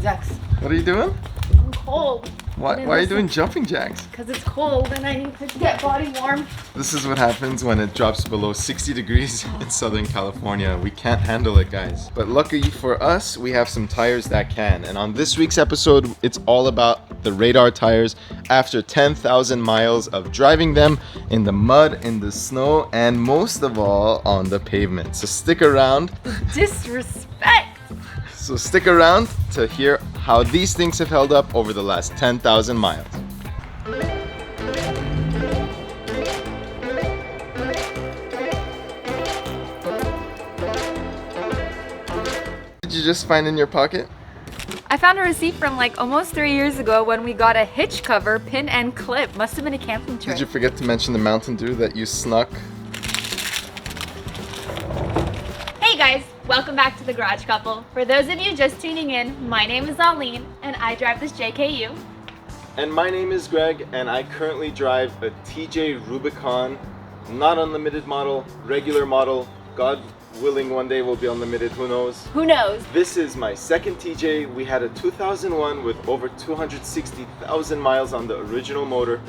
jumping jacks. What are you doing? I'm cold. Why are you doing jumping jacks? Because it's cold and I need to get body warm. This is what happens when it drops below 60 degrees in Southern California. We can't handle it, guys. But luckily for us, we have some tires that can. And on this week's episode, it's all about the Radar tires after 10,000 miles of driving them in the mud, in the snow, and most of all, on the pavement. So stick around. Disrespect. So stick around to hear how these things have held up over the last 10,000 miles. Did you just find in your pocket? I found a receipt from like almost 3 years ago when we got a hitch cover, pin and clip. Must have been a camping trip. Did you forget to mention the Mountain Dew that you snuck? Hey guys, welcome back to The Garage Couple. For those of you just tuning in, my name is Aline and I drive this JKU. And my name is Greg and I currently drive a TJ Rubicon, not unlimited model, regular model. God willing, one day will be unlimited, who knows? Who knows? This is my second TJ. We had a 2001 with over 260,000 miles on the original motor.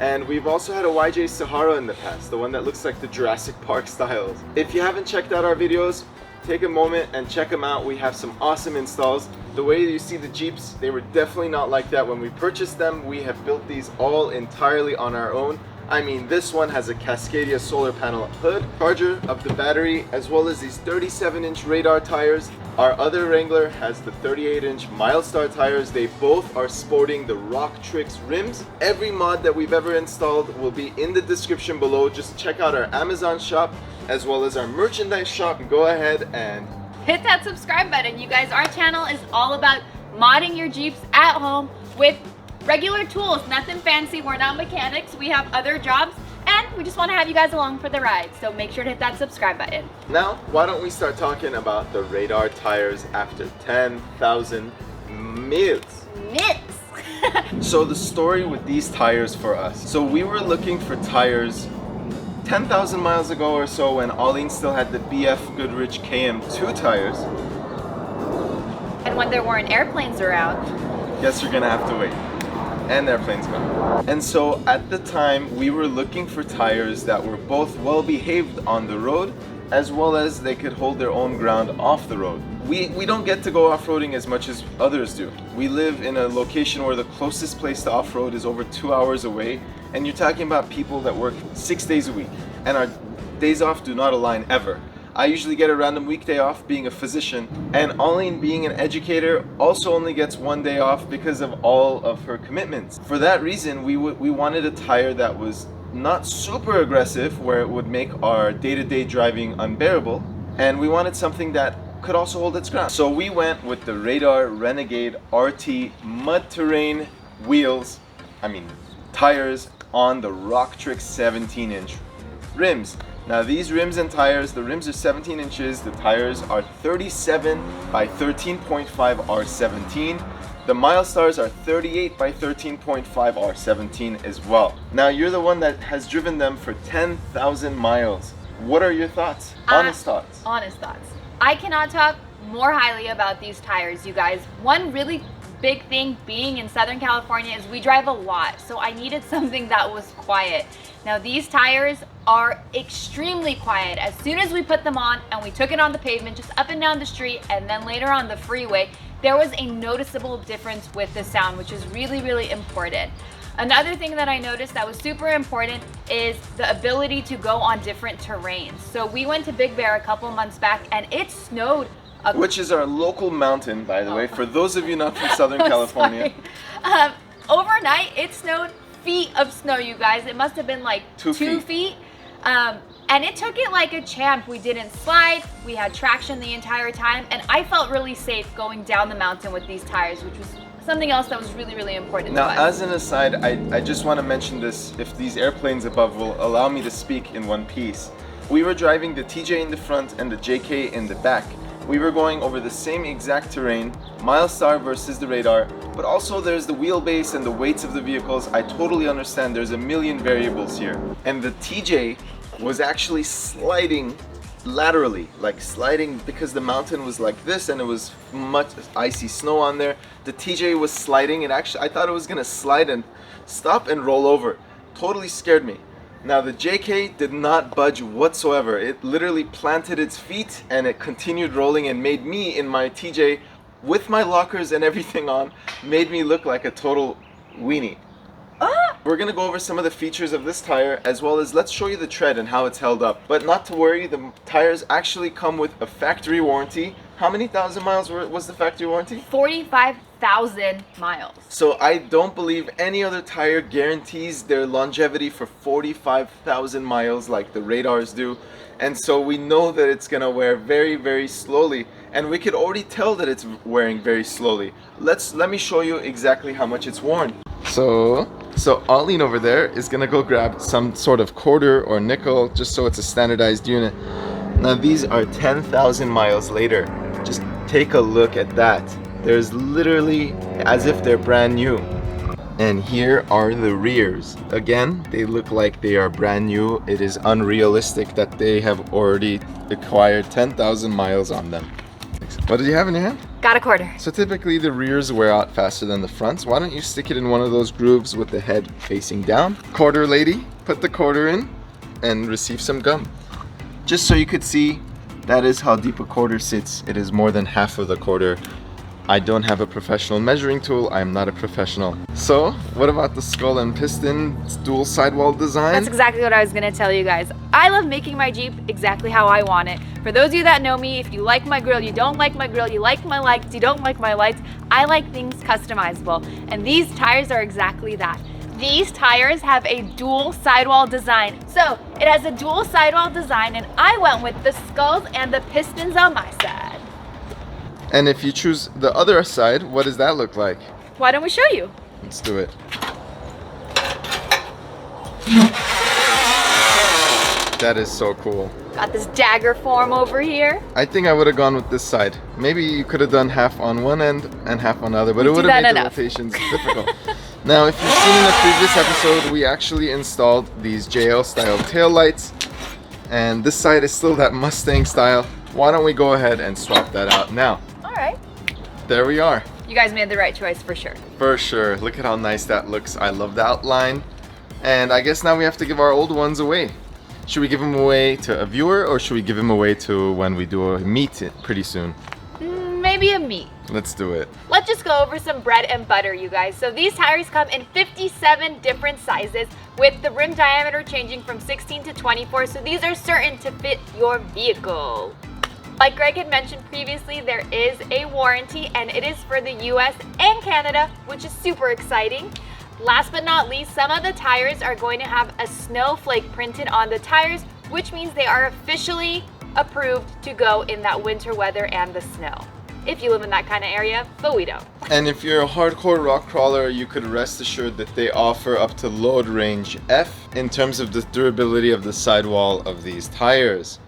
And we've also had a YJ Sahara in the past, the one that looks like the Jurassic Park styles. If you haven't checked out our videos, take a moment and check them out. We have some awesome installs. The way you see the Jeeps, they were definitely not like that when we purchased them. We have built these all entirely on our own. I mean, this one has a Cascadia solar panel hood, charger of the battery, as well as these 37-inch Radar tires. Our other Wrangler has the 38-inch Milestar tires. They both are sporting the Rock Tricks rims. Every mod that we've ever installed will be in the description below. Just check out our Amazon shop as well as our merchandise shop. Go ahead and hit that subscribe button. You guys, our channel is all about modding your Jeeps at home with regular tools, nothing fancy. We're not mechanics, we have other jobs, and we just want to have you guys along for the ride. So make sure to hit that subscribe button. Now, why don't we start talking about the Radar tires after 10,000 miles? So the story with these tires for us. So we were looking for tires 10,000 miles ago or so when Aline still had the BF Goodrich KM2 tires. And when there weren't airplanes around. Guess you're gonna have to wait. And airplanes come. And so at the time we were looking for tires that were both well behaved on the road as well as they could hold their own ground off the road. We don't get to go off-roading as much as others do. We live in a location where the closest place to off-road is over 2 hours away, and you're talking about people that work 6 days a week, and our days off do not align ever. I usually get a random weekday off being a physician, and Aline being an educator also only gets 1 day off because of all of her commitments. For that reason, we wanted a tire that was not super aggressive where it would make our day-to-day driving unbearable, and we wanted something that could also hold its ground. So we went with the Radar Renegade RT mud terrain wheels, tires on the Rock Tricks 17-inch rims. Now these rims and tires, the rims are 17 inches, the tires are 37 by 13.5 R17. The Milestars are 38 by 13.5 R17 as well. Now you're the one that has driven them for 10,000 miles. What are your thoughts? Honest thoughts. Honest thoughts. I cannot talk more highly about these tires, you guys. One really big thing being in Southern California is we drive a lot, so I needed something that was quiet. Now these tires are extremely quiet. As soon as we put them on and we took it on the pavement, just up and down the street, and then later on the freeway, there was a noticeable difference with the sound, which is really, really important. Another thing that I noticed that was super important is the ability to go on different terrains. So we went to Big Bear a couple months back and it snowed. Which is our local mountain, by the way, for those of you not from Southern California. Overnight, it snowed feet of snow, you guys. It must have been like 2 feet. And it took it like a champ. We didn't slide, we had traction the entire time, and I felt really safe going down the mountain with these tires, which was something else that was really, really important to us. Now, as an aside, I just want to mention this, if these airplanes above will allow me to speak in one piece. We were driving the TJ in the front and the JK in the back. We were going over the same exact terrain, Milestar versus the Radar, but also there's the wheelbase and the weights of the vehicles. I totally understand there's a million variables here. And the TJ was actually sliding laterally, like sliding, because the mountain was like this and it was much icy snow on there. The TJ was sliding, and actually I thought it was gonna slide and stop and roll over. Totally scared me. Now the JK did not budge whatsoever. It literally planted its feet and it continued rolling and made me in my TJ with my lockers and everything on, made me look like a total weenie. We're gonna go over some of the features of this tire, as well as let's show you the tread and how it's held up. But not to worry, the tires actually come with a factory warranty. How many thousand miles was the factory warranty? 45,000 miles. So I don't believe any other tire guarantees their longevity for 45,000 miles like the Radars do. And so we know that it's gonna wear very, very slowly, and we could already tell that it's wearing very slowly. Let me show you exactly how much it's worn. So Arlene over there is gonna go grab some sort of quarter or nickel, just so it's a standardized unit. Now these are 10,000 miles later. Just take a look at that. There's literally as if they're brand new. And here are the rears. Again, they look like they are brand new. It is unrealistic that they have already acquired 10,000 miles on them. What did you have in your hand? Got a quarter. So typically the rears wear out faster than the fronts. Why don't you stick it in one of those grooves with the head facing down? Quarter lady, put the quarter in and receive some gum. Just so you could see, that is how deep a quarter sits. It is more than half of the quarter. I don't have a professional measuring tool. I am not a professional. So, what about the skull and piston dual sidewall design? That's exactly what I was gonna tell you guys. I love making my Jeep exactly how I want it. For those of you that know me, if you like my grill, you don't like my grill, you like my lights, you don't like my lights, I like things customizable. And these tires are exactly that. These tires have a dual sidewall design. So, it has a dual sidewall design, and I went with the skulls and the pistons on my side. And if you choose the other side, what does that look like? Why don't we show you? Let's do it. That is so cool. Got this dagger form over here. I think I would have gone with this side. Maybe you could have done half on one end and half on the other, but it would have made the rotations difficult. Now, if you've seen in the previous episode, we actually installed these JL style tail lights, and this side is still that Mustang style. Why don't we go ahead and swap that out now? All right. There we are. You guys made the right choice for sure. For sure. Look at how nice that looks. I love the outline. And I guess now we have to give our old ones away. Should we give them away to a viewer, or should we give them away to when we do a meet pretty soon? Maybe a meet. Let's do it. Let's just go over some bread and butter, you guys. So these tires come in 57 different sizes, with the rim diameter changing from 16 to 24. So these are certain to fit your vehicle. Like Greg had mentioned previously, there is a warranty, and it is for the US and Canada, which is super exciting. Last but not least, some of the tires are going to have a snowflake printed on the tires, which means they are officially approved to go in that winter weather and the snow. If you live in that kind of area, but we don't. And if you're a hardcore rock crawler, you could rest assured that they offer up to load range F in terms of the durability of the sidewall of these tires.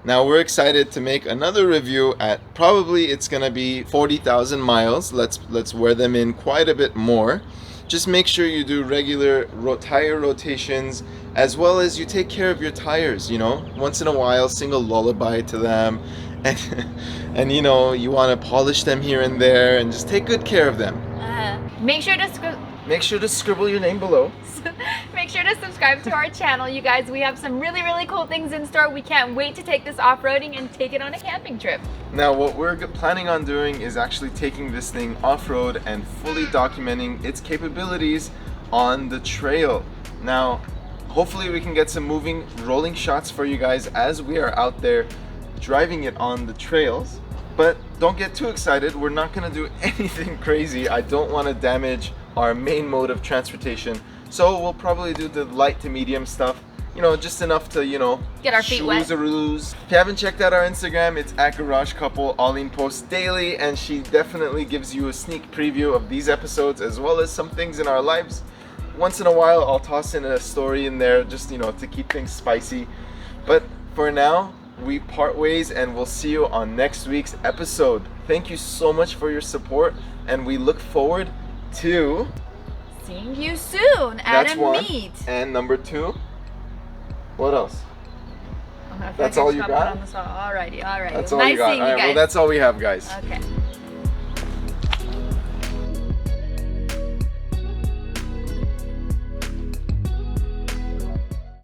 Now we're excited to make another review at probably it's gonna be 40,000 miles. Let's wear them in quite a bit more. Just make sure you do regular tire rotations, as well as you take care of your tires, you know. Once in a while, sing a lullaby to them, and you know, you want to polish them here and there, and just take good care of them. Make sure to scribble your name below. Make sure to subscribe to our channel, you guys. We have some really, really cool things in store. We can't wait to take this off-roading and take it on a camping trip. Now, what we're planning on doing is actually taking this thing off-road and fully documenting its capabilities on the trail. Now, hopefully we can get some rolling shots for you guys as we are out there driving it on the trails. But don't get too excited. We're not going to do anything crazy. I don't want to damage our main mode of transportation. So we'll probably do the light to medium stuff. You know, just enough to, you know, get our feet wet. If you haven't checked out our Instagram, it's at Garage Couple. Arlene posts daily, and she definitely gives you a sneak preview of these episodes, as well as some things in our lives. Once in a while, I'll toss in a story in there, just, you know, to keep things spicy. But for now, we part ways, and we'll see you on next week's episode. Thank you so much for your support, and we look forward to seeing you soon at a meet. And number 2, what else? I That's all you got? got? Alrighty. That's all Nice you got. seeing All you right, guys. well, that's all we have, guys. Okay.